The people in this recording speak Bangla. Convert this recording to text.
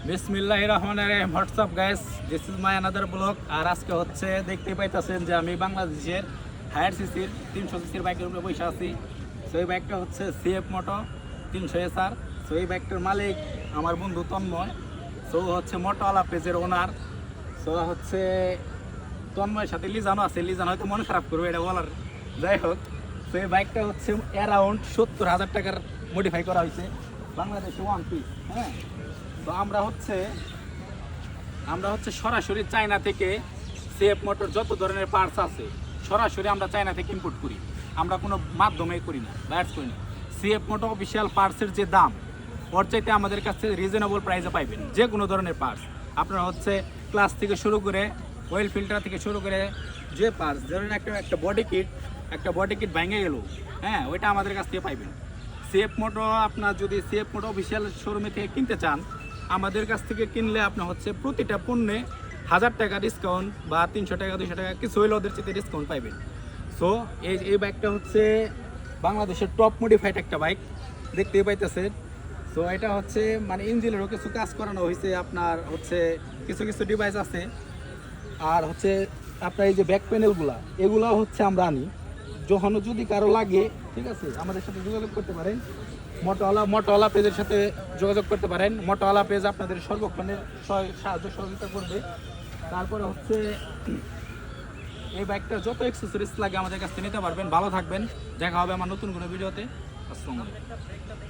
বিসমিল্লাহির রহমানির রহিম। What's up guys, this is my another blog. আর আজকে হচ্ছে দেখতেই পাইতেছেন যে আমি বাংলাদেশের হায়ার সিসির 300 সিসির বাইকের উপরে বসে আছি। সো এই বাইকটা হচ্ছে সিএফ মোটো 300 SR। সো এই বাইকটার মালিক আমার বন্ধু তন্ময়। সো হচ্ছে মোটোওয়ালা পেজের ওনার। সো হচ্ছে তন্ময়ের সাথে লিজানো আছে। লিজান হয়তো মন খারাপ করবে এটা বলার, যাই হোক। তো এই বাইকটা হচ্ছে অ্যারাউন্ড 70,000 টাকার মডিফাই করা হয়েছে বাংলাদেশে ওয়ান পিস। হ্যাঁ, তো আমরা হচ্ছে সরাসরি চায়না থেকে সিএফ মোটর যত ধরনের পার্টস আছে সরাসরি আমরা চায়না থেকে ইম্পোর্ট করি। আমরা কোনো মাধ্যমে করি না, ব্যাটস করি না। সিএফ মোটর অফিসিয়াল পার্টসের যে দাম ওর চাইতে আমাদের কাছে রিজনেবল প্রাইসে পাইবেন। যে কোনো ধরনের পার্টস আপনারা হচ্ছে ক্লাস থেকে শুরু করে অয়েল ফিল্টার থেকে শুরু করে যে পার্টস ধরেন একটা বডি কিট ভেঙে গেল, হ্যাঁ, ওইটা আমাদের কাছ থেকে পাইবেন। সিএফ মোটো আপনার যদি সিএফ মোটো অফিসিয়াল শোরুমে থেকে কিনতে চান, আমাদের কাছ থেকে কিনলে আপনার হচ্ছে প্রতিটা পণ্যে 1000 টাকা ডিসকাউন্ট বা 300 টাকা 200 টাকা কিছু হইলে ওদের চেয়ে ডিসকাউন্ট পাইবেন। সো এই বাইকটা হচ্ছে বাংলাদেশের টপ মডিফাইড একটা বাইক, দেখতেই পাইতেছেন। সো এটা হচ্ছে মানে ইঞ্জিনেরও কিছু কাজ করানো হয়েছে, আপনার হচ্ছে কিছু কিছু ডিভাইস আছে। আর হচ্ছে আপনার এই যে ব্যাক প্যানেলগুলা এগুলো হচ্ছে আমরা আনি। যখন যদি কারো লাগে, ঠিক আছে, আমাদের সাথে যোগাযোগ করতে পারেন। মোটোওয়ালা পেজের সাথে যোগাযোগ করতে পারেন। মোটোওয়ালা পেজ আপনাদের সর্বক্ষণের সাহায্য সহযোগিতা করবে। তারপরে হচ্ছে এই বাইকটা যত অ্যাক্সেসরিজ লাগে আমাদের কাছ থেকে নিতে পারবেন। ভালো থাকবেন, দেখা হবে আমার নতুন কোনো ভিডিওতে। আসসালামু আলাইকুম।